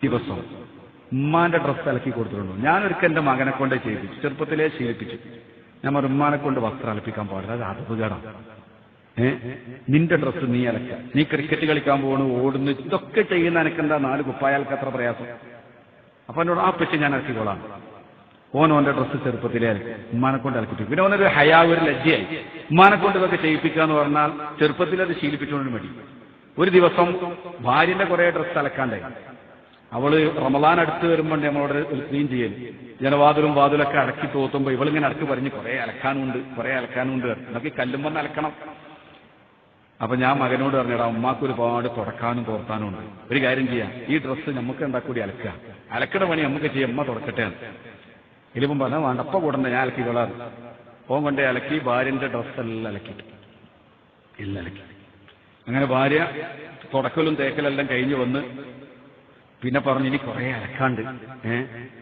ദിവസം ഉമ്മാന്റെ ഡ്രസ്സ് അലക്കി കൊടുത്തിട്ടുണ്ടോ? ഞാനൊരിക്കൽ എന്റെ മകനെ കൊണ്ട് ചെയ്യിപ്പിച്ചു, ചെറുപ്പത്തിലേ ശീലിപ്പിച്ചു. ഞാൻ ഉമ്മാനെ കൊണ്ട് വസ്ത്രം അലപ്പിക്കാൻ പാടില്ല, അത് അപകടം. നിന്റെ ഡ്രസ്സ് നീ അലക്ക, നീ ക്രിക്കറ്റ് കളിക്കാൻ പോകണു, ഓടുന്നു, ഇതൊക്കെ ചെയ്യുന്ന എനക്കെന്താ 4 കുപ്പായാൾക്ക് അത്ര പ്രയാസം? അപ്പൊ എന്നോട് ആ പറ്റി ഞാൻ അലക്കിക്കോളാം. ഓന്റെ ഡ്രസ്സ് ചെറുപ്പത്തിലേ അലക്കി ഉമ്മാനെ കൊണ്ട് അലക്കിട്ടു. പിന്നെ ഓനൊരു ഹയാ, ഒരു ലജ്ജയായി. ഉമ്മാനെ കൊണ്ട് ഇതൊക്കെ ചെയ്യിപ്പിക്കുക എന്ന് പറഞ്ഞാൽ ചെറുപ്പത്തിലത് ശീലിപ്പിച്ചുകൊണ്ട് മതി. ഒരു ദിവസം ഭാര്യന്റെ കുറെ ഡ്രസ്സ് അലക്കാണ്ടായി. അവള് റമദാൻ അടുത്ത് വരുമ്പോൾ നമ്മളോട് ഒരു ക്ലീൻ ചെയ്യൽ, ജനവാതിലും വാതിലൊക്കെ അടക്കി തോത്തുമ്പോ ഇവളിങ്ങനെ അടക്ക് പറഞ്ഞ് കുറെ അലക്കാനുണ്ട് എന്നൊക്കെ കല്ലുമ്പന്ന് അലക്കണം. അപ്പൊ ഞാൻ മകനോട് പറഞ്ഞിടാ, ഉമ്മാക്ക് ഒരുപാട് തുടക്കാനും തോർത്താനും ഉണ്ട്, ഒരു കാര്യം ചെയ്യാം, ഈ ഡ്രസ്സ് നമുക്ക് എന്താ കൂടി അലക്കുക, അലക്കണ പണി നമുക്ക് ചെയ്യാം, ഉമ്മ തുടക്കട്ടെ. ഇതിപ്പം പറഞ്ഞാൽ വേണ്ടപ്പ കൂടണ്ട, ഞാൻ അലക്കി കൊള്ളാറ്. ഓൻ കൊണ്ടേ അലക്കി ഭാര്യന്റെ ഡ്രസ്സെല്ലാം അലക്കിട്ടു, എല്ലാം അലക്കി. അങ്ങനെ ഭാര്യ തുടക്കലും തേക്കലെല്ലാം കഴിഞ്ഞു വന്ന് പിന്നെ പറഞ്ഞു, ഇനി കുറെ അലക്കാണ്ട്,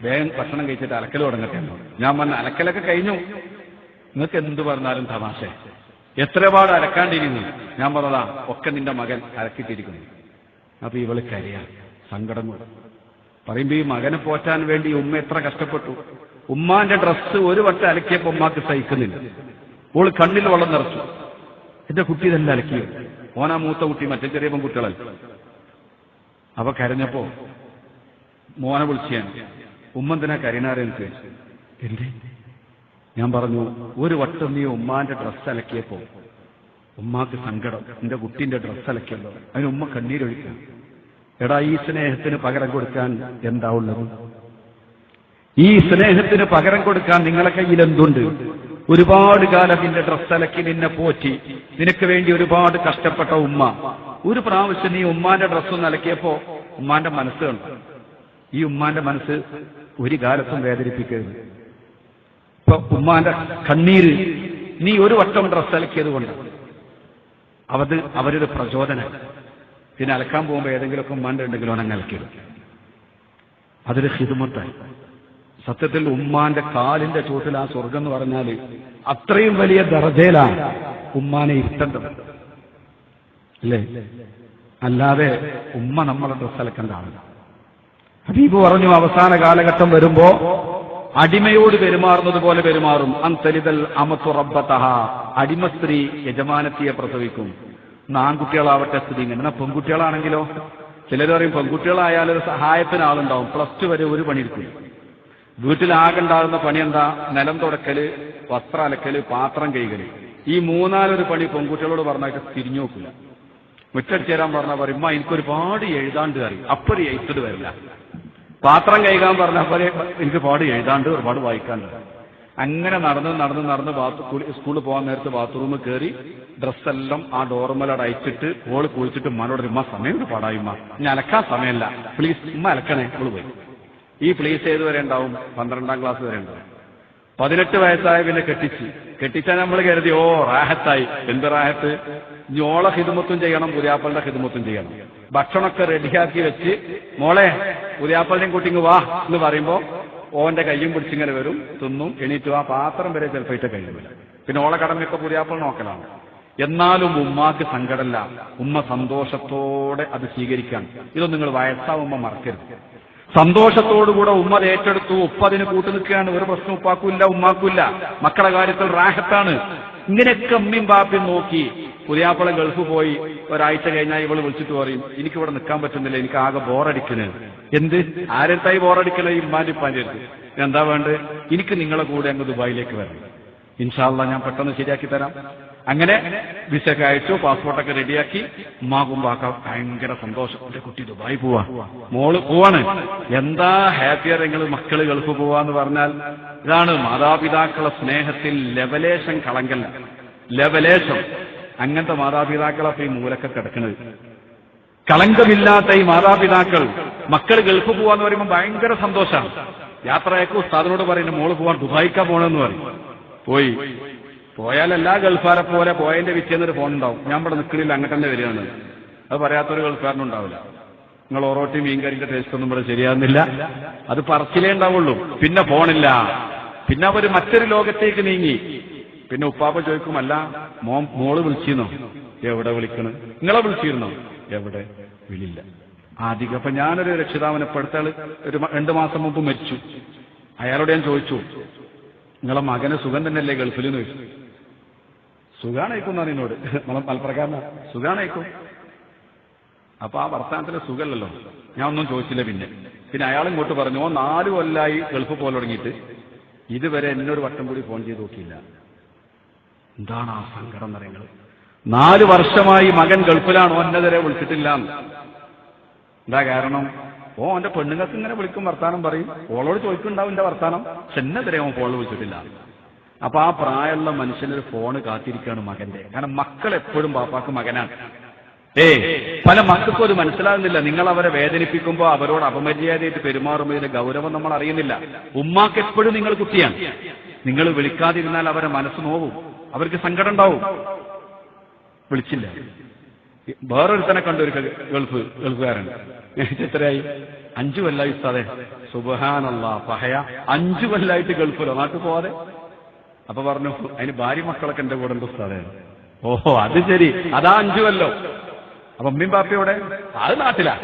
വേഗം ഭക്ഷണം കഴിച്ചിട്ട് അലക്കൽ തുടങ്ങട്ടെ. ഞാൻ പറഞ്ഞ അലക്കലൊക്കെ കഴിഞ്ഞു, നിങ്ങൾക്ക് എന്ത് പറഞ്ഞാലും തമാശ, എത്രപാട് അലക്കാണ്ടിരുന്നു. ഞാൻ പറഞ്ഞതാ, ഒക്കെ നിന്റെ മകൻ അലക്കിട്ടിരിക്കുന്നു. അപ്പൊ ഇവള് കരയാ, സങ്കടം കൊണ്ട് പറയുമ്പോ ഈ മകനെ പോറ്റാൻ വേണ്ടി ഉമ്മ എത്ര കഷ്ടപ്പെട്ടു. ഉമ്മാന്റെ ഡ്രസ്സ് ഒരു വട്ടം അലക്കിയപ്പോ ഉമ്മാക്ക് സഹിക്കുന്നില്ല. ഓള് കണ്ണിൽ വെള്ളം നിറച്ചു. എന്റെ കുട്ടി തന്നെ അലക്കിയോ? ഓനാ മൂത്ത കുട്ടി, മറ്റേ ചെറിയ പെൺകുട്ടികളല്ല. അപ്പൊ കരഞ്ഞപ്പോ മോനെ വിളിച്ചാൻ, ഉമ്മ എന്തിനാ കരയണാരെനിക്ക് എന്തേ? ഞാൻ പറഞ്ഞു, ഒരു വട്ടം നീ ഉമ്മാന്റെ ഡ്രസ്സ് അലക്കിയപ്പോ ഉമ്മാക്ക് സങ്കടം, എന്റെ കുട്ടീന്റെ ഡ്രസ്സ് അലക്കിയല്ലോ, അതിന് ഉമ്മ കണ്ണീരൊഴിക്കാം. എടാ, ഈ സ്നേഹത്തിന് പകരം കൊടുക്കാൻ എന്താ ഉള്ളത്? ഈ സ്നേഹത്തിന് പകരം കൊടുക്കാൻ നിങ്ങളെ കയ്യിൽ എന്തുണ്ട്? ഒരുപാട് കാലം നിന്റെ ഡ്രസ്സ് അലക്കി നിന്നെ പോറ്റി നിനക്ക് വേണ്ടി ഒരുപാട് കഷ്ടപ്പെട്ട ഉമ്മ, ഒരു പ്രാവശ്യം നീ ഉമ്മാന്റെ ഡ്രസ്സൊന്ന് അലക്കിയപ്പോ ഉമ്മാന്റെ മനസ്സ് കണ്ടു. ഈ ഉമ്മാന്റെ മനസ്സ് ഒരു കാലത്തും വേദനിപ്പിക്കരുത്. ഇപ്പൊ ഉമ്മാന്റെ കണ്ണീര് നീ ഒരു വട്ടം ഡ്രസ്സ് അലക്കിയത് കൊണ്ട് അവരൊരു പ്രചോദനം. പിന്നെ അലക്കാൻ പോകുമ്പോൾ ഏതെങ്കിലുമൊക്കെ ഉമ്മാന്റെ ഉണ്ടെങ്കിലും അവനങ്ങ് അലക്കിയത്, അതൊരു ഹിദ്മത്തായി. സത്യത്തിൽ ഉമ്മാന്റെ കാലിന്റെ ചൂട്ടിൽ ആ സ്വർഗം എന്ന് പറഞ്ഞാല് അത്രയും വലിയ ദർജയിലാണ് ഉമ്മാനെ ഇരുത്തേണ്ടത്, അല്ലേ? അല്ലാതെ ഉമ്മ നമ്മളെ ഡ്രസ്സ് അലക്കേണ്ട ആളില്ല. ഹബീബ് പറഞ്ഞു, അവസാന കാലഘട്ടം വരുമ്പോ അടിമയോട് പെരുമാറുന്നത് പോലെ പെരുമാറും. അൻതലിദൽ അമതു റബ്ബതഹ, അടിമ സ്ത്രീ യജമാനത്തിയെ പ്രസവിക്കും. ആൺകുട്ടികളാവട്ടെ സ്ഥിതി ഇങ്ങനെ. എന്നാ പെൺകുട്ടികളാണെങ്കിലോ, ചിലർ പറയും പെൺകുട്ടികളായാലും ഒരു സഹായത്തിന് ആളുണ്ടാവും, +2 വരെ ഒരു പണിയെടുക്കും. വീട്ടിലാകെണ്ടാകുന്ന പണി എന്താ? നിലം തുടക്കല്, വസ്ത്രം അലക്കല്, പാത്രം കഴുകല്. ഈ 3-4 പണി പെൺകുട്ടികളോട് പറഞ്ഞാൽ തിരിഞ്ഞു നോക്കില്ല. മുറ്റടിച്ചേരാൻ പറഞ്ഞാൽ പറയും, ഉമ്മ എനിക്കൊരുപാട് എഴുതാണ്ട് അറിയും, അപ്പൊരു എഴുത്തിട്ട് വരില്ല. പാത്രം കഴുകാൻ പറഞ്ഞാൽ എനിക്ക് പാട് എഴുതാണ്ട്, ഒരുപാട് വായിക്കാണ്ട്. അങ്ങനെ നടന്ന് സ്കൂളിൽ പോകാൻ നേരത്ത് ബാത്റൂമിൽ കയറി ഡ്രസ്സെല്ലാം ആ ഡോർമലോട് അയച്ചിട്ട് ഓള് കുളിച്ചിട്ട് ഉമ്മാനോട്, ഉമ്മ സമയം ഒരു പാടായി, ഉമ്മ ഞാൻ അലക്കാൻ സമയമല്ല, പ്ലീസ് ഉമ്മ അലക്കണേ. ഓള് പോയി. ഈ പ്ലീസ് ഏതുവരെ ഉണ്ടാവും? 12ാം ക്ലാസ് വരെ ഉണ്ടാവും. 18 വയസ്സായ പിന്നെ കെട്ടിച്ചാൽ നമ്മൾ കരുതി, ഓ റാഹത്തായി. എന്ത് റാഹത്ത്? ഞോളെ ഹിദ്മത്തും ചെയ്യണം, പുതിയാപ്പളുടെ ഹിദ്മത്തും ചെയ്യണം. ഭക്ഷണമൊക്കെ റെഡിയാക്കി വെച്ച്, മോളെ പുതിയാപ്പളിനെയും കുട്ടിങ് വാ എന്ന് പറയുമ്പോ ഓന്റെ കയ്യും പിടിച്ചിങ്ങനെ വരും, തിന്നും, എണീറ്റു. ആ പാത്രം വരെ ചിലപ്പോൾ ഇട്ട് കഴിയില്ല. പിന്നെ ഓളെ കടമയൊക്കെ പുതിയാപ്പൾ നോക്കലാണ്. എന്നാലും ഉമ്മാക്ക് സങ്കടമല്ല, ഉമ്മ സന്തോഷത്തോടെ അത് സ്വീകരിക്കാൻ. ഇതൊന്നും നിങ്ങൾ വയസ്സാവുമ്പോ മറക്കരുത്. സന്തോഷത്തോടുകൂടെ ഉമ്മ ഏറ്റെടുത്തു. ഉപ്പ അതിന് കൂട്ടു നിൽക്കുകയാണ്. ഒരു പ്രശ്നം ഉപ്പാക്കൂല്ല, ഉമ്മാക്കൂല്ല. മക്കളെ കാര്യത്തിൽ റാഹത്താണ്. ഇങ്ങനെയൊക്കെ അമ്മയും ബാപ്പയും നോക്കി. പുതിയാപ്പള ഗൾഫ് പോയി ഒരാഴ്ച കഴിഞ്ഞാൽ ഇവള് വിളിച്ചിട്ട് പറയും, എനിക്കിവിടെ നിൽക്കാൻ പറ്റുന്നില്ല, എനിക്ക് ആകെ ബോറടിക്കുന്നത്. എന്ത്? ആരെടുത്തായി ബോറടിക്കണേ? ഇമ്മാന്റെ ഇപ്പാന്റെ അടുത്ത്. എന്താ വേണ്ടത്? എനിക്ക് നിങ്ങളെ കൂടെ അങ്ങ് ദുബായിലേക്ക് വരണം, ഇൻഷാ അല്ലാഹ് ഞാൻ പെട്ടെന്ന് ശരിയാക്കി തരാം. അങ്ങനെ വിസയൊക്കെ അയച്ചു, പാസ്പോർട്ടൊക്കെ റെഡിയാക്കി. ഉമ്മാക്കും വാക്കാം ഭയങ്കര സന്തോഷം, എന്റെ കുട്ടി ദുബായി പോവാ, മോള് പോവാണ്. എന്താ ഹാപ്പിയർ നിങ്ങൾ മക്കള് ഗൾഫ് പോവാന്ന് പറഞ്ഞാൽ. ഇതാണ് മാതാപിതാക്കളെ സ്നേഹത്തിൽ ലെവലേശം കളങ്കല്ല, ലെവലേശം. അങ്ങനത്തെ മാതാപിതാക്കളൊക്കെ ഈ മൂലക്കെ കിടക്കുന്നത്. കളങ്കമില്ലാത്ത ഈ മാതാപിതാക്കൾ മക്കൾ ഗൾഫ് പോവാന്ന് പറയുമ്പോൾ ഭയങ്കര സന്തോഷമാണ്. യാത്രയൊക്കെ ഉസ്താദിനോട് പറയുന്നത്, മോള് പോവാൻ ദുബായിക്കാ പോണെന്ന് പറയും. പോയാൽ എല്ലാ ഗൾഫാരെ പോലെ പോയതിന്റെ വിറ്റേന്നൊരു ഫോൺ ഉണ്ടാവും, ഞാൻ ഇവിടെ നിൽക്കണില്ല, അങ്ങോട്ട് തന്നെ വരികയാണ്. അത് പറയാത്തൊരു ഗൾഫാരനുണ്ടാവില്ല. നിങ്ങൾ ഓറോട്ടി മീൻകറിന്റെ ടേസ്റ്റ് ഒന്നും ഇവിടെ ശരിയാകുന്നില്ല, അത് പറച്ചിലേ ഉണ്ടാവുള്ളൂ. പിന്നെ ഫോണില്ല. പിന്നെ അവർ മറ്റൊരു ലോകത്തേക്ക് നീങ്ങി. പിന്നെ ഉപ്പാപ്പ ചോദിക്കും, അല്ല മോള് വിളിച്ചിരുന്നോ? എവിടെ വിളിക്കണ്? നിങ്ങളെ വിളിച്ചിരുന്നോ? എവിടെ? വിളില്ല. അധികം. അപ്പൊ ഞാനൊരു രക്ഷിതാവിനെ പെടുത്താള് ഒരു 2 മാസം മുമ്പ് മരിച്ചു. അയാളോട് ഞാൻ ചോദിച്ചു, നിങ്ങളെ മകന് സുഖം തന്നെയല്ലേ ഗൾഫിൽ എന്ന് ചോദിച്ചു. സുഖാണയക്കും എന്നാണ് എന്നോട്, നമ്മളെ മലപ്രകാരന സുഖാണയക്കും. അപ്പൊ ആ വർത്തമാനത്തിന് സുഖമല്ലല്ലോ. ഞാൻ ഒന്നും ചോദിച്ചില്ല. പിന്നെ അയാൾ ഇങ്ങോട്ട് പറഞ്ഞു, 4 കൊല്ലായി ഗൾഫ് പോലെ തുടങ്ങിയിട്ട് ഇതുവരെ എന്നൊരു വട്ടം കൂടി ഫോൺ ചെയ്ത് നോക്കിയില്ല. എന്താണ് ആ സങ്കടം എന്നറിയുന്നത്? 4 വർഷമായി മകൻ ഗൾഫിലാണ്, ഓന്നെതിരെ വിളിച്ചിട്ടില്ല. എന്താ കാരണം? ഓന്റെ പെണ്ണുങ്ങൾക്ക് ഇങ്ങനെ വിളിക്കും, വർത്താനം പറയും, ഓളോട് ചോദിക്കുന്നുണ്ടാവും എന്റെ വർത്താനം, പക്ഷെ എന്നെതിരെ ഓൻ ഫോണിൽ വിളിച്ചിട്ടില്ല. അപ്പൊ ആ പ്രായമുള്ള മനുഷ്യനൊരു ഫോണ് കാത്തിരിക്കുകയാണ് മകന്റെ. കാരണം മക്കൾ എപ്പോഴും ബാപ്പാക്ക് മകനാണ്. പല മക്കൾക്കും അത് മനസ്സിലാകുന്നില്ല. നിങ്ങൾ അവരെ വേദനിപ്പിക്കുമ്പോൾ അവരോട് അപമര്യാദയായിട്ട് പെരുമാറുമ്പോൾ ഗൗരവം നമ്മൾ അറിയുന്നില്ല. ഉമ്മാക്ക് എപ്പോഴും നിങ്ങൾ കുട്ടിയാണ്. നിങ്ങൾ വിളിക്കാതിരുന്നാൽ അവരെ മനസ്സ് നോവും, അവർക്ക് സങ്കടം ഉണ്ടാവും. വിളിച്ചില്ല. വേറൊരുത്തനെ കണ്ട ഒരു ഗൾഫുകാരൻ. എത്രയായി? 5 കൊല്ലായി ഉസ്താദേ. സുബ്ഹാനല്ലാഹ്, പഹയ 5 കൊല്ലായിട്ട് ഗൾഫിലോ, നാട്ടിൽ പോവാതെ. അപ്പൊ പറഞ്ഞു, അതിന് ഭാര്യ മക്കളൊക്കെ എന്റെ കൂടെ ഉണ്ട് ഉസ്താദേ. ഓഹോ, അത് ശരി, അതാ 5 കൊല്ലോ. അപ്പൊ ഉമ്മയും ബാപ്പയോടെ? അത് നാട്ടിലാ.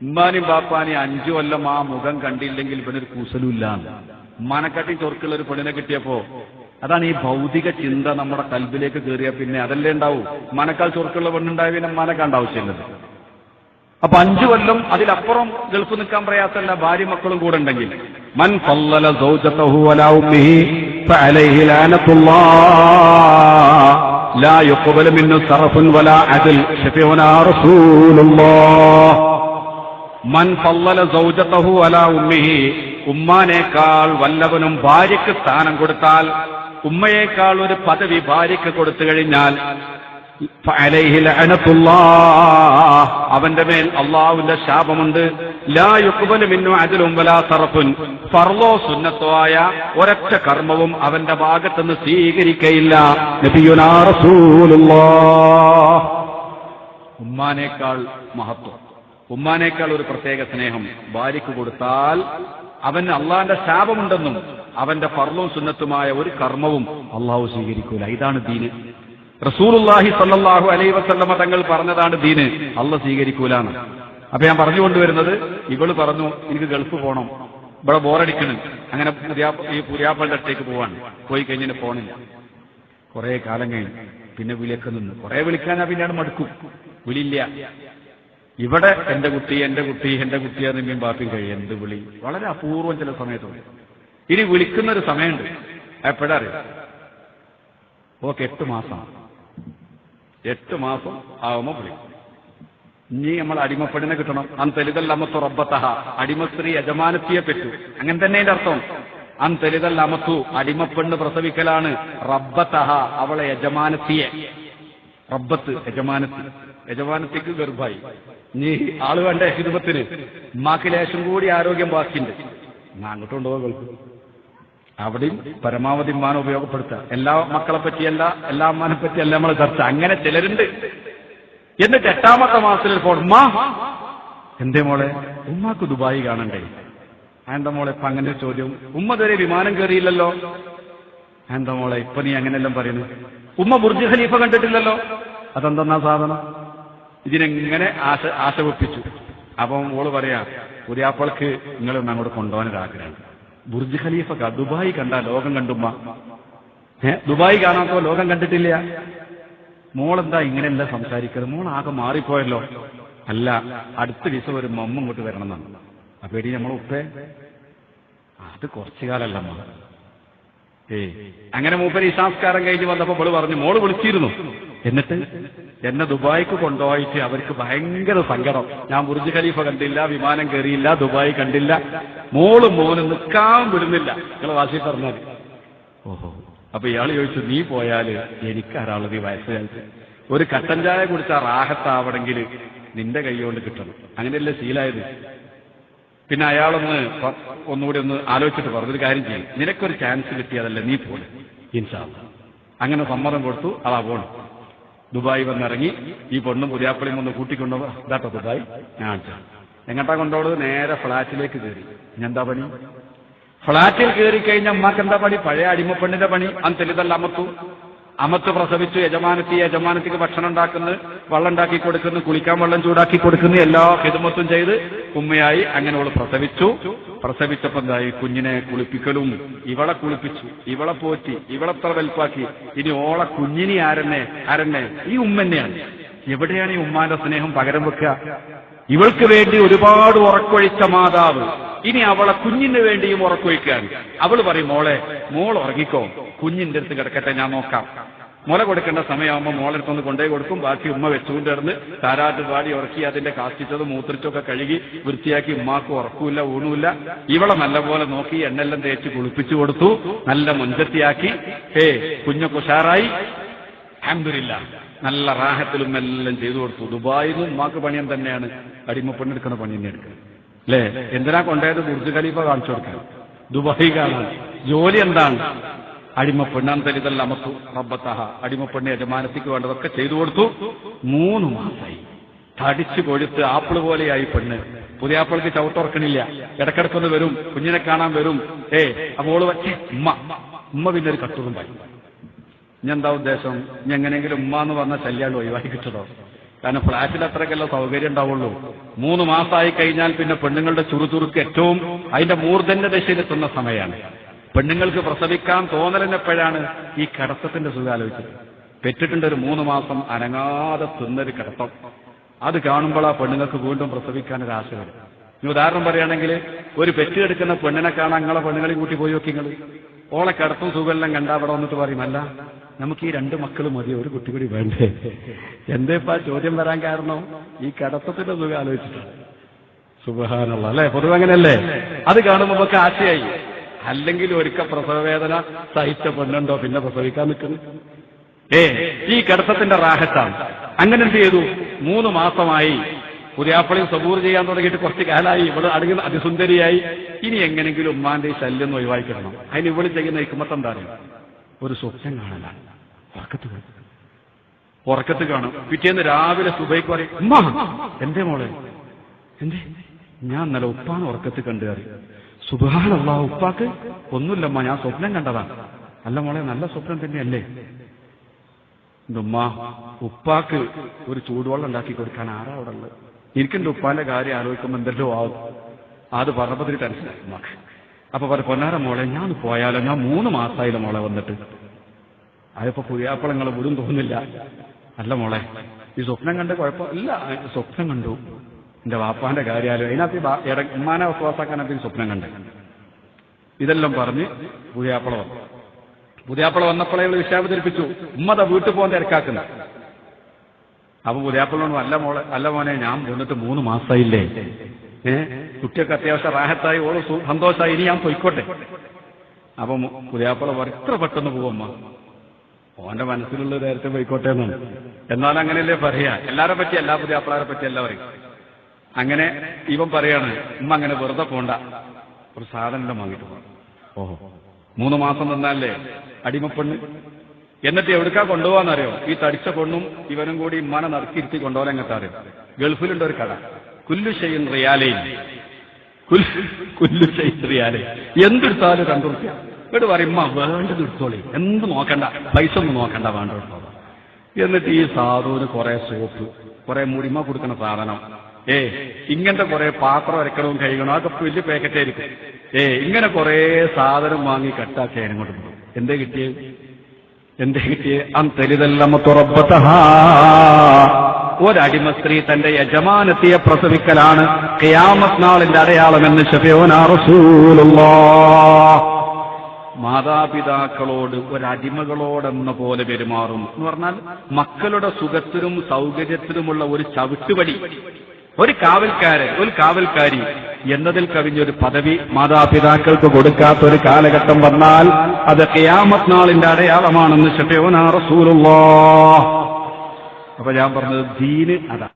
ഉമ്മാനും ബാപ്പാനും 5 കൊല്ലം ആ മുഖം കണ്ടില്ലെങ്കിൽ ഇവനൊരു കൂസലുമില്ല. ഉമ്മാനെക്കാട്ടി ചൊറുക്കുള്ള ഒരു പെണ്ണിനെ കിട്ടിയപ്പോ, അതാണ് ഈ ഭൗതിക ചിന്ത നമ്മുടെ കൽബിലേക്ക് കയറിയ പിന്നെ അതല്ലേ ഉണ്ടാവൂ. ഉമ്മാനേക്കാൾ ചൊറുക്കുള്ള പെണ്ണുണ്ടായ പിന്നെ ഉമ്മാനേക്കാണ്ട് ആവശ്യമില്ലത്. അപ്പൊ 5 കൊല്ലം അതിലപ്പുറം ഗൾഫ് നിൽക്കാൻ പ്രയാസമല്ല, ഭാര്യ മക്കളും കൂടെ ഉണ്ടെങ്കിൽ. മൻ ഫല്ലല സൗജതഹു വലാ ഉമ്മിഹി ഫഅലൈഹി ലഅനത്തുല്ലാഹ് ലാ യുഖ്ബലു മിൻഹു സർഫുൻ വലാ അദൽ ശഫീഉനാ റസൂലുള്ളാഹ്. മൻ ഫല്ലല സൗജതഹു വലാ ഉമ്മിഹി, ഉമ്മാനേക്കാൾ വല്ലവനും ഭാര്യയ്ക്ക് സ്ഥാനം കൊടുത്താൽ, ഉമ്മയേക്കാൾ ഒരു പദവി ഭാര്യയ്ക്ക് കൊടുത്തു കഴിഞ്ഞാൽ, ഫഅലൈഹി ലഅനത്തുല്ലാഹ്, അവന്റെ മേൽ അല്ലാഹുവിന്റെ ശാപമുണ്ട്. ലാ യുഖ്ബലു മിൻഹു അദ്ലുൻ വലാ സർഫുൻ, ഫർളോ സുന്നത്തോ ആയ ഒരൊറ്റ കർമ്മവും അവന്റെ ഭാഗത്തുനിന്ന് സ്വീകരിക്കയില്ല. നബിയുനാ റസൂലുള്ളാഹ്. ഉമ്മാനേക്കാൾ മഹത്വം, ഉമ്മാനേക്കാൾ ഒരു പ്രത്യേക സ്നേഹം ഭാര്യയ്ക്ക് കൊടുത്താൽ അവന് അള്ളാന്റെ ശാപമുണ്ടെന്നും അവന്റെ ഫർളും സുന്നത്തുമായ ഒരു കർമ്മവും അള്ളാഹു സ്വീകരിക്കൂല. ഇതാണ് ദീന്. റസൂലുള്ളാഹി സ്വല്ലല്ലാഹു അലൈഹി വസല്ലമ തങ്ങൾ പറഞ്ഞതാണ് ദീന്, അള്ളാഹ് സ്വീകരിക്കൂലാണ്. അപ്പൊ ഞാൻ പറഞ്ഞുകൊണ്ടുവരുന്നത്, ഇവള് പറഞ്ഞു എനിക്ക് ഗൾഫ് പോകണം, ഇവിടെ ബോറടിക്കണം, അങ്ങനെ ഈ പുതിയാപ്പളുടെ അടുത്തേക്ക് പോവാണ്. പോയി കഴിഞ്ഞിട്ട് പോണില്ല. കുറെ കാലം കഴിഞ്ഞു പിന്നെ വിളിയൊക്കെ നിന്ന്, കുറെ വിളിക്കാനാ പിന്നെയാണ് മടുക്കും, വിളിയില്ല. ഇവിടെ എന്റെ കുട്ടി എന്റെ കുട്ടി എന്റെ കുട്ടിയാണെങ്കിലും ബാപ്പിയും കഴിയും. എന്ത് വിളി, വളരെ അപൂർവം ചില സമയത്തുണ്ട്. ഇനി വിളിക്കുന്നൊരു സമയമുണ്ട്, എപ്പോഴാ അറിയാം? ഓക്കെ 8 മാസം 8 മാസം ആവുമ്പോൾ വിളിക്കും. ഇനി നമ്മൾ അടിമപ്പെടിനെ കിട്ടണം. അന്തലിതൽ അമത്തു റബ്ബത്തഹ, അടിമസ്ത്രീ യജമാനത്തിയെ പറ്റൂ. അങ്ങനെ തന്നെ അതിന്റെ അർത്ഥം. അന്തലിതൽ അമത്തു, അടിമപ്പെണ്ണ് പ്രസവിക്കലാണ്. റബ്ബത്തഹ, അവളെ യജമാനത്തിയെ. റബ്ബത്ത് യജമാനത്തി, യജമാനത്തിക്ക് ഗർഭായി. നീ ആള് വേണ്ട ഹിദമത്തിന്. ഉമ്മാക്ക് ലേശം കൂടി ആരോഗ്യം ബാക്കിയുണ്ട്, അങ്ങോട്ട് കൊണ്ടുപോകാൻ ഗൾഫ്. അവിടെയും പരമാവധി ഉമ്മാനെ ഉപയോഗപ്പെടുത്തുക. എല്ലാ മക്കളെ പറ്റിയല്ല, എല്ലാ അമ്മാനെ പറ്റിയല്ല നമ്മൾ ചർച്ച. അങ്ങനെ ചിലരുണ്ട്. എന്നിട്ട് 8ാമത്തെ മാസത്തിൽ ഫോൺ, ഉമ്മ എന്തേ മോളെ, ഉമ്മാക്ക് ദുബായി കാണണ്ടേ? എന്താ മോളെ ഇപ്പൊ അങ്ങനെ ചോദ്യം? ഉമ്മ ഇതുവരെ വിമാനം കയറിയില്ലല്ലോ. എന്താ മോളെ ഇപ്പൊ നീ അങ്ങനെല്ലാം പറയുന്നു? ഉമ്മ ബുർജ് ഖലീഫ കണ്ടിട്ടില്ലല്ലോ. അതെന്തെന്നാ സാധനം? ഇതിനെങ്ങനെ ആശ വെപ്പിച്ചു. അപ്പം ഓള് പറയാ, പുതിയാപ്പൾക്ക് നിങ്ങളൊന്ന് അങ്ങോട്ട് കൊണ്ടുപോകാനൊരാഗ്രഹം. ബുർജ് ഖലീഫ ദുബായി കണ്ട ലോകം കണ്ടുമ്മ. ദുബായി കാണാത്തോ ലോകം കണ്ടിട്ടില്ല. മോളെന്താ ഇങ്ങനെയല്ല സംസാരിക്കുന്നത്? മോൾ ആകെ മാറിപ്പോയല്ലോ. അല്ല, അടുത്ത ദിവസം ഒരു മമ്മ ഇങ്ങോട്ട് വരണം എന്നാണ്. അപ്പൊ എടി നമ്മളെ ഉപ്പേ, അത് കുറച്ചു കാലല്ലമ്മ. അങ്ങനെ മൂപ്പര് സംസ്കാരം കഴിഞ്ഞ് വന്നപ്പോ മോള് പറഞ്ഞു, മോള് വിളിച്ചിരുന്നു. എന്നിട്ട് എന്നെ ദുബായിക്ക് കൊണ്ടുപോയിട്ട് അവർക്ക് ഭയങ്കര സങ്കടം. ഞാൻ ബുർജ് ഖലീഫ കണ്ടില്ല, വിമാനം കയറിയില്ല, ദുബായി കണ്ടില്ല. മോളും നിൽക്കാൻ വിടുന്നില്ല. നിങ്ങളെ വാശി പറഞ്ഞാൽ. ഓഹോ. അപ്പൊ ഇയാൾ ചോദിച്ചു, നീ പോയാല് എനിക്കാരാളത് ഈ വയസ്സുകാലത്ത് ഒരു കട്ടൻ ചായ കുടിച്ചാൽ റാഹത്താവണമെങ്കിൽ നിന്റെ കൈ കൊണ്ട് കിട്ടണം. അങ്ങനെയല്ലേ ശീലായത്. പിന്നെ അയാളൊന്ന് ഒന്നുകൂടി ഒന്ന് ആലോചിച്ചിട്ട് പറഞ്ഞൊരു കാര്യം ചെയ്യും, നിനക്കൊരു ചാൻസ് കിട്ടിയതല്ലേ, നീ പോലെ ഇൻഷാ അല്ലാഹ്. അങ്ങനെ സമ്മതം കൊടുത്തു. അതാ പോണം. ദുബായി വന്നിറങ്ങി. ഈ പൊണ്ണും പുതിയാപ്പളിയും ഒന്ന് കൂട്ടിക്കൊണ്ടുപോ. ഇതാട്ടോ ദുബായി. ഞാൻ എങ്ങോട്ടാ കൊണ്ടുപോകുന്നത്? നേരെ ഫ്ളാറ്റിലേക്ക് കയറി. എന്താ പണി? ഫ്ളാറ്റിൽ കയറി കഴിഞ്ഞാൽ അമ്മക്ക് എന്താ പണി? പഴയ അടിമപ്പെണ്ണിന്റെ പണി. അന്തലിതല്ല അമത്തു. അമത്ത് പ്രസവിച്ചു, യജമാനത്തിക്ക് ഭക്ഷണം ഉണ്ടാക്കുന്നത്, വെള്ളം ഉണ്ടാക്കി കൊടുക്കുന്നു, കുളിക്കാൻ വെള്ളം ചൂടാക്കി കൊടുക്കുന്നു, എല്ലാ ഖിദ്മത്തും ചെയ്ത് ഉമ്മയായി. അങ്ങനെ അവള് പ്രസവിച്ചപ്പോ എന്തായി, കുഞ്ഞിനെ കുളിപ്പിക്കലും, ഇവളെ കുളിപ്പിച്ചു, ഇവളെ പോറ്റി, ഇവളെത്ര വലുപ്പാക്കി. ഇനി ഓളെ കുഞ്ഞിനെ ആരന്നെ ഈ ഉമ്മ തന്നെയാണ്. എവിടെയാണ് ഈ ഉമ്മാന്റെ സ്നേഹം പകരം വെക്കുക? ഇവൾക്ക് വേണ്ടി ഒരുപാട് ഉറക്കൊഴിച്ച മാതാവ് ഇനി അവളെ കുഞ്ഞിന് വേണ്ടിയും ഉറക്കൊഴിക്കാൻ. അവള് പറയും, മോൾ ഉറങ്ങിക്കോ, കുഞ്ഞിന്റെ അടുത്ത് കിടക്കട്ടെ, ഞാൻ നോക്കാം. മുല കൊടുക്കേണ്ട സമയമാകുമ്പോൾ മോളെടുത്തൊന്ന് കൊണ്ടേ കൊടുക്കും. ബാക്കി ഉമ്മ വെച്ചുകൊണ്ടിരുന്ന് താരാട്ട് പാടി ഉറക്കി അതിന്റെ കാഷ്ടിച്ചതും മൂത്രിച്ചൊക്കെ കഴുകി വൃത്തിയാക്കി. ഉമ്മാക്ക് ഉറക്കൂല്ല, ഊണുമില്ല. ഇവളെ നല്ലപോലെ നോക്കി എണ്ണെല്ലാം തേച്ച് കുളിപ്പിച്ചു കൊടുത്തു, നല്ല മുൻചത്തിയാക്കി. കുഞ്ഞൊക്കെ ഉഷാറായി. അൽഹംദുലില്ലാഹ് നല്ല റാഹത്തിലും എല്ലാം ചെയ്തു കൊടുത്തു. ദുബായിൽ നിന്ന് ഉമ്മാക്ക് പണിയം തന്നെയാണ്, അടിമപ്പെണ്ണെടുക്കുന്ന പണി തന്നെ എടുക്കുക അല്ലേ? എന്തിനാ കൊണ്ടുപോയത്? ബുർജ് ഖലീഫ കാണിച്ചു കൊടുക്കാൻ, ദുബായ് കാണാൻ. ജോലി എന്താണ്? അടിമപ്പെണ്ണാൻ തരിതല്ല അമത്തു റബ്ബത്തഹ, അടിമപ്പെണ്ണ് യജമാനത്തിക്ക് വേണ്ടതൊക്കെ ചെയ്തു കൊടുത്തു. 3 മാസമായി. തടിച്ചു കൊഴുത്ത് ആപ്പിള് പോലെയായി പെണ്ണ്. പുതിയ ആപ്പിൾക്ക് ചവിട്ടുറക്കണില്ല, ഇടക്കിടക്കൊന്ന് വരും, കുഞ്ഞിനെ കാണാൻ വരും. അപ്പോൾ വച്ചേ ഉമ്മ പിന്നെ ഒരു കട്ടുറും പായി. ഇനി എന്താ ഉദ്ദേശം? ഇനി എങ്ങനെയെങ്കിലും ഉമ്മ എന്ന് പറഞ്ഞ ശല്യാണ്ട് ഒഴിവാക്കി കിട്ടണോ? കാരണം ഫ്ളാറ്റിൽ അത്രയ്ക്കല്ല സൗകര്യം ഉണ്ടാവുള്ളൂ. 3 മാസമായി കഴിഞ്ഞാൽ പിന്നെ പെണ്ണുങ്ങളുടെ ചുറുചുറുക്ക് ഏറ്റവും അതിന്റെ മൂർധന്യ ദശയിലെത്തുന്ന സമയമാണ്. പെണ്ണുങ്ങൾക്ക് പ്രസവിക്കാൻ തോന്നലിനെപ്പോഴാണ്? ഈ കിടത്തത്തിന്റെ സുഖം ആലോചിച്ചത്. പെറ്റിട്ടുണ്ട് ഒരു 3 മാസം അനങ്ങാതെ തിന്നൊരു കിടത്തം. അത് കാണുമ്പോൾ ആ പെണ്ണുങ്ങൾക്ക് വീണ്ടും പ്രസവിക്കാൻ ഒരു ആശ വരും. ഇനി ഉദാഹരണം പറയുകയാണെങ്കിൽ, ഒരു പെറ്റെടുക്കുന്ന പെണ്ണിനെ കാണാൻ നിങ്ങളെ പെണ്ണുങ്ങളെയും കൂട്ടി പോയി നോക്കി. നിങ്ങൾ ഓളെ കിടത്തും സുഖമെല്ലാം കണ്ടാ അവിടെ വന്നിട്ട് പറയും, അല്ല നമുക്ക് ഈ 2 മക്കൾ മതി, ഒരു കുട്ടി കൂടി വേണ്ടേ? എന്തേപ്പാ ചോദ്യം വരാൻ കാരണം? ഈ കിടത്തത്തിന്റെ സുഖം ആലോചിച്ചിട്ടാണ്. സുബ്ഹാനല്ലാഹ് അല്ലേ? പൊതുവെ അങ്ങനെയല്ലേ? അത് കാണുമ്പോൾ നമുക്ക് ആശയായി. അല്ലെങ്കിൽ ഒരിക്കൽ പ്രസവവേദന സഹിച്ച പെണ്ണുണ്ടോ പിന്നെ പ്രസവിക്കാൻ നിൽക്കുന്നു? ഈ കിടത്തത്തിന്റെ റാഹത്താണ്. അങ്ങനെ എന്ത് ചെയ്തു? 3 മാസമായി. പുതിയാപ്പളയും സബൂർ ചെയ്യാൻ തുടങ്ങിയിട്ട് കുറച്ച് കാലമായി. ഇവിടെ അടുങ്ങുന്ന അതിസുന്ദരിയായി. ഇനി എങ്ങനെങ്കിലും ഉമ്മാന്റെ ഈ ശല്യം ഒന്ന് ഒഴിവാക്കിക്കണം. അതിന് ഇവിടെ ചെയ്യുന്ന ഹിക്മത്ത് എന്താണ്? ഒരു സ്വപ്നം കാണലാണ്. ഉറക്കത്ത് കാണും. പിറ്റേന്ന് രാവിലെ സുബൈക്ക് പറയും, ഉമ്മ എന്തേ മോളെ, എന്തേ? ഞാൻ ഇന്നലെ ഉപ്പാണ് ഉറക്കത്ത് കണ്ടു കയറി. സുബ്ഹാനല്ലാഹ്, ഉപ്പാക്ക് ഒന്നുമില്ലമ്മ, ഞാൻ സ്വപ്നം കണ്ടതാ. അല്ല മോളെ, നല്ല സ്വപ്നം തന്നെയല്ലേ? ഉമ്മ, ഉപ്പാക്ക് ഒരു ചൂടുവെള്ളം ഉണ്ടാക്കി കൊടുക്കാൻ ആരാ അവിടെ ഉള്ളത്? എനിക്കെന്റെ ഉപ്പാന്റെ കാര്യം ആലോചിക്കുമ്പോൾ എന്തെല്ലോ ആവും. അത് പറഞ്ഞപ്പോ ടെൻഷനായി ഉമ്മാക്ക്. അപ്പൊ പറ, പൊന്നാര മോളെ, ഞാൻ പോയാലോ? ഞാൻ 3 മാസമായില്ല മോളെ വന്നിട്ട്. അതിപ്പോ പുതിയാപ്പളങ്ങളെ വിടും തോന്നില്ല. അല്ല മോളെ, ഈ സ്വപ്നം കണ്ട് കുഴപ്പമില്ല. സ്വപ്നം കണ്ടു, എന്റെ വാപ്പാന്റെ കാര്യാലോ, അതിനകത്ത് ഉമ്മാനെ വസ്വാസാക്കാനകത്ത് സ്വപ്നം കണ്ട്. ഇതെല്ലാം പറഞ്ഞ് പുതിയാപ്പള വന്നപ്പോഴേ വിഷയം അവതരിപ്പിച്ചു. ഉമ്മത വീട്ടിൽ പോകാൻ തിരക്കാക്കുന്ന. അപ്പൊ പുതിയാപ്പളോട്, അല്ല മോനെ, ഞാൻ വന്നിട്ട് 3 മാസമായില്ലേ? കുട്ടിയൊക്കെ അത്യാവശ്യം റാഹത്തായി, ഓരോ സന്തോഷമായി, ഇനി ഞാൻ പൊയ്ക്കോട്ടെ. അപ്പൊ പുതിയാപ്പള പറയും, ഇത്ര പെട്ടെന്ന് പോവമ്മ, ഓന്റെ മനസ്സിലുള്ള നേരത്തെ പോയിക്കോട്ടെ എന്നാണ്. എന്നാൽ അങ്ങനെയല്ലേ പറയാ? എല്ലാരെ പറ്റി, എല്ലാ പുതിയാപ്പളാരെ പറ്റി എല്ലാം പറയും. അങ്ങനെ ഇവൻ പറയാണ്, ഉമ്മ അങ്ങനെ വെറുതെ പോണ്ട, ഒരു സാധനം വാങ്ങിട്ട് പോകണം. ഓഹോ, 3 മാസം നിന്നല്ലേ അടിമപ്പെണ്ണ്. എന്നിട്ട് എവിടുക്കാ കൊണ്ടുപോകാന്നറിയോ? ഈ തടിച്ച പെണ്ണും ഇവനും കൂടി ഉമ്മാനെ നറുക്കിരുത്തി കൊണ്ടുപോകാൻ എങ്ങനത്തെ അറിയോ? ഗൾഫിലുണ്ട് ഒരു കട, കുല്ലു ഷൈഇൻ റിയാലൈൻ, കുല്ലു ഷൈഇൻ റിയാലൈൻ, എന്തെടുത്താലും 2 റുപ്യ. ഇവിടെ പറയും, ഉമ്മ വേണ്ടത് എടുത്തോളി, എന്ത് നോക്കണ്ട, പൈസ ഒന്നും നോക്കണ്ട, വേണ്ട എടുത്തോളാം. എന്നിട്ട് ഈ സാധുവിന് കുറെ സോപ്പ്, കുറെ മുടിമ കൊടുക്കുന്ന സാധനം, ഇങ്ങനത്തെ കുറെ പാത്രം അരക്കണവും കഴിയണം, അതൊക്കെ വലിയ പാക്കറ്റായിരിക്കും. ഇങ്ങനെ കുറെ സാധനം വാങ്ങി കട്ടാക്കി അതിനങ്ങോട്ട് പോകും. എന്തേ കിട്ടിയേ? ഒരടിമ സ്ത്രീ തന്റെ യജമാനത്തിയെ പ്രസവിക്കലാണ് ഖിയാമത്ത് നാളിന്റെ അടയാളമെന്ന് ശഫീഉനാ റസൂലുള്ളാഹ്. മാതാപിതാക്കളോട് ഒരടിമകളോടെന്ന പോലെ പെരുമാറും എന്ന് പറഞ്ഞാൽ മക്കളുടെ സുഖത്തിനും സൗകര്യത്തിനുമുള്ള ഒരു ചവിട്ടുപടി, ഒരു കാവൽക്കാരൻ, ഒരു കാവൽക്കാരി എന്നതിൽ കവിഞ്ഞൊരു പദവി മാതാപിതാക്കൾക്ക് കൊടുക്കാത്തൊരു കാലഘട്ടം വന്നാൽ അത് ഖിയാമത്ത് നാളിന്റെ അടയാളമാണെന്ന് ശഫീഉനാ റസൂലുള്ളാഹ്. അപ്പൊ ഞാൻ പറഞ്ഞത് ദീന് അതാ.